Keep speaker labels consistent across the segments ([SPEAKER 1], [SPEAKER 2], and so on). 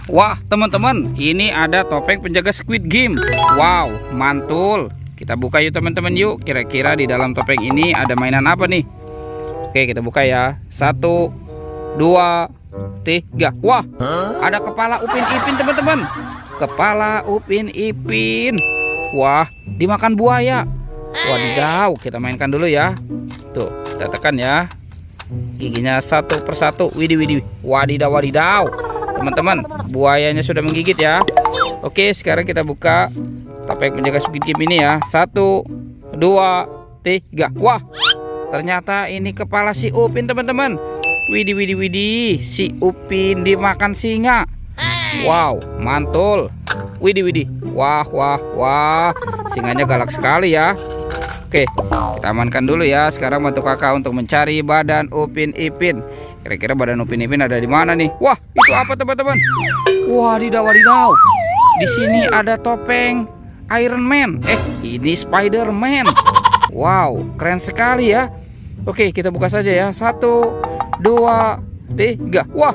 [SPEAKER 1] Wah teman-teman, ini ada topeng penjaga Squid Game. Wow, mantul. Kita buka yuk teman-teman yuk. Kira-kira di dalam topeng ini ada mainan apa nih? Oke, kita buka ya. 1, 2, 3. Wah, ada kepala Upin Ipin teman-teman. Kepala Upin Ipin. Wah, dimakan buaya. Wadidaw, kita mainkan dulu ya. Tuh, kita tekan ya. Giginya satu persatu. Widih. Wadidaw. Teman-teman, buayanya sudah menggigit ya. Oke, sekarang kita buka topeng penjaga Squid Game ini ya. 1, 2, 3. Wah, ternyata ini kepala si Upin teman-teman. Widih. Si Upin dimakan singa. Wow, mantul. Widih. Wah. Singanya galak sekali ya. Oke, kita amankan dulu ya. Sekarang bantu kakak untuk mencari badan Upin Ipin. Kira-kira badan Upin Ipin ada di mana nih? Wah, itu apa teman-teman? Wadidaw. Di sini ada topeng Iron Man. Ini Spider-Man. Wow, keren sekali ya. Oke, kita buka saja ya. 1, 2, 3. Wah,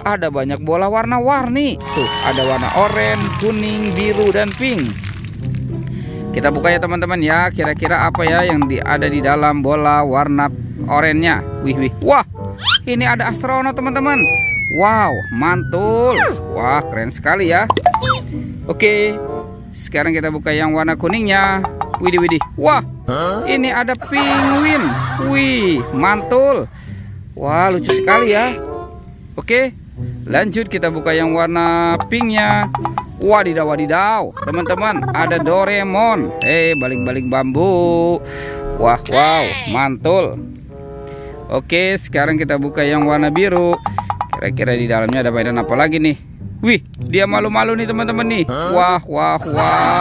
[SPEAKER 1] ada banyak bola warna-warni. Tuh, ada warna oranye, kuning, biru, dan pink. Kita buka ya teman-teman ya. Kira-kira apa ya yang ada di dalam bola warna oranye-nya? Wih. Wah, ini ada astronot teman-teman. Wow, mantul. Wah, keren sekali ya. Oke, sekarang kita buka yang warna kuningnya. Widih. Wah, ini ada penguin. Wih, mantul. Wah, lucu sekali ya. Oke, lanjut kita buka yang warna pinknya. Wadidaw. Teman-teman, ada Doraemon. Baling-baling bambu. Wow, mantul. Oke, sekarang kita buka yang warna biru. Kira-kira di dalamnya ada mainan apa lagi nih? Wih, dia malu-malu nih teman-teman nih. Wah.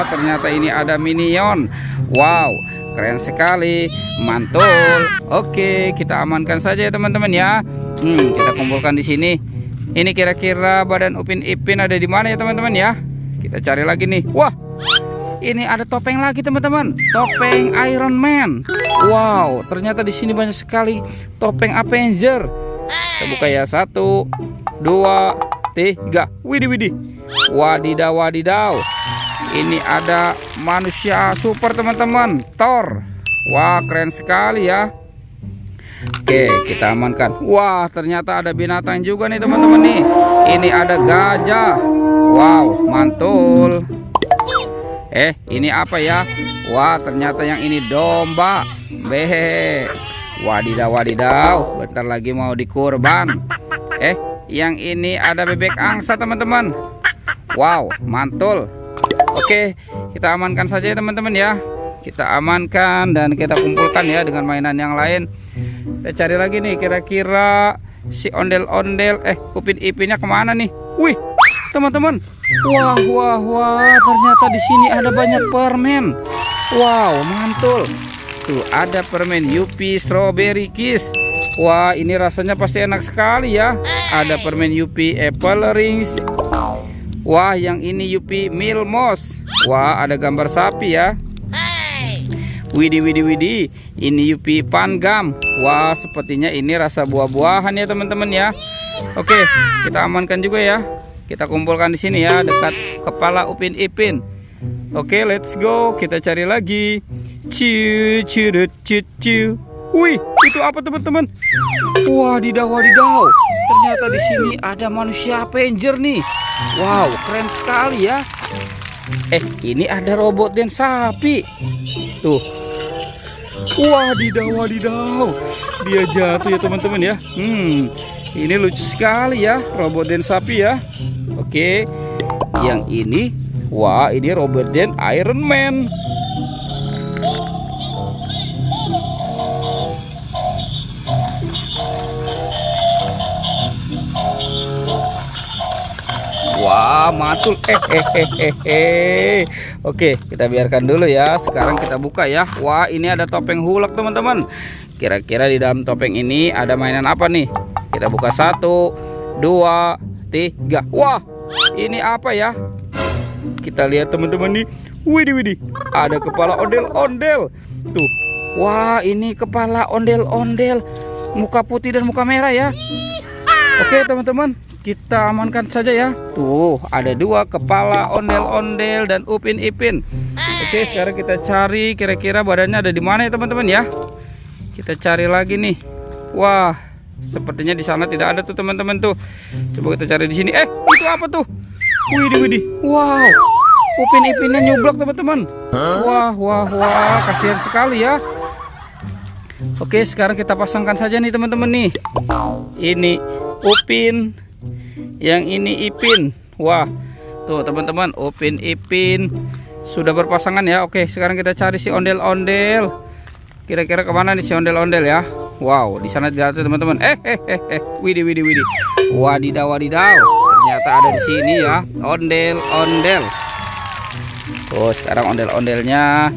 [SPEAKER 1] Ternyata ini ada Minion. Wow, keren sekali. Mantul. Oke, kita amankan saja ya teman-teman ya. Kita kumpulkan di sini. Ini kira-kira badan Upin Ipin ada di mana ya teman-teman ya? Kita cari lagi nih. Wah, ini ada topeng lagi teman-teman. Topeng Iron Man. Wow, ternyata di sini banyak sekali topeng Avenger. Kita buka ya. 1, 2, 3. Widih. Wadidaw. Ini ada manusia super teman-teman, Thor. Wah, keren sekali ya. Oke, kita amankan. Wah, ternyata ada binatang juga nih teman-teman nih. Ini ada gajah. Wow, mantul. Ini apa ya? Wah, ternyata yang ini domba. Wadidaw. Bentar lagi mau dikurban. Yang ini ada bebek angsa teman-teman. Wow, mantul. Oke, kita amankan saja ya teman-teman ya. Kita amankan dan kita kumpulkan ya dengan mainan yang lain. Kita cari lagi nih, kira-kira si ondel-ondel Upin Ipinnya kemana nih? Wih, teman-teman. Wah, ternyata di sini ada banyak permen. Wow, mantul. Tuh, ada permen Yupi Strawberry Kiss. Wah, ini rasanya pasti enak sekali ya. Ada permen Yupi Apple Rings. Wah, yang ini Yupi Milmos. Wah, ada gambar sapi ya. Widih. Ini Yupi Fun Gum. Wah, sepertinya ini rasa buah-buahan ya teman-teman ya. Oke, kita amankan juga ya. Kita kumpulkan di sini ya, dekat kepala Upin Ipin. Oke, let's go. Kita cari lagi. Ciu. Wih, itu apa teman-teman? Wadidaw. Ternyata di sini ada manusia Avenger nih. Wow, keren sekali ya. Ini ada robot dan sapi. Tuh. Wadidaw. Dia jatuh ya teman-teman ya. Ini lucu sekali ya, robot dan sapi ya. Oke. Yang ini, wah, ini robot dan Iron Man. Wah, mantul. Oke, kita biarkan dulu ya. Sekarang kita buka ya. Wah, ini ada topeng Hulk teman-teman. Kira-kira di dalam topeng ini ada mainan apa nih? Kita buka. 1, 2, 3. Wah, ini apa ya? Kita lihat teman-teman nih. Widih. Ada kepala ondel-ondel. Tuh. Wah, ini kepala ondel-ondel. Muka putih dan muka merah ya. Oke teman-teman, kita amankan saja ya. Tuh, ada 2 kepala ondel-ondel dan Upin Ipin. Oke, sekarang kita cari kira-kira badannya ada di mana ya teman-teman ya. Kita cari lagi nih. Wah, sepertinya di sana tidak ada tuh teman-teman tuh. Coba kita cari di sini. Itu apa tuh? Widih. Wow, Upin Ipinnya nyublok teman-teman. Wah, kasihan sekali ya. Oke, sekarang kita pasangkan saja nih teman-teman nih. Ini Upin, yang ini Ipin. Wah, tuh teman-teman, Upin Ipin sudah berpasangan ya. Oke, sekarang kita cari si ondel-ondel. Kira-kira kemana nih si ondel-ondel ya? Wow, di sana tidak ada teman-teman. Widih. Wadidaw. Ternyata ada di sini ya, ondel-ondel. Oh, sekarang ondel-ondelnya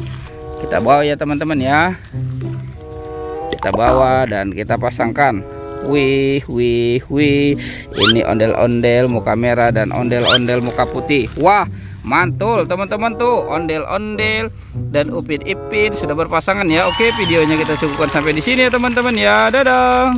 [SPEAKER 1] kita bawa ya teman-teman ya. Kita bawa dan kita pasangkan. Wih. Ini ondel-ondel muka merah dan ondel-ondel muka putih. Wah, mantul teman-teman tuh. Ondel-ondel dan Upin Ipin sudah berpasangan ya. Oke, videonya kita cukupkan sampai di sini ya teman-teman ya. Dadah.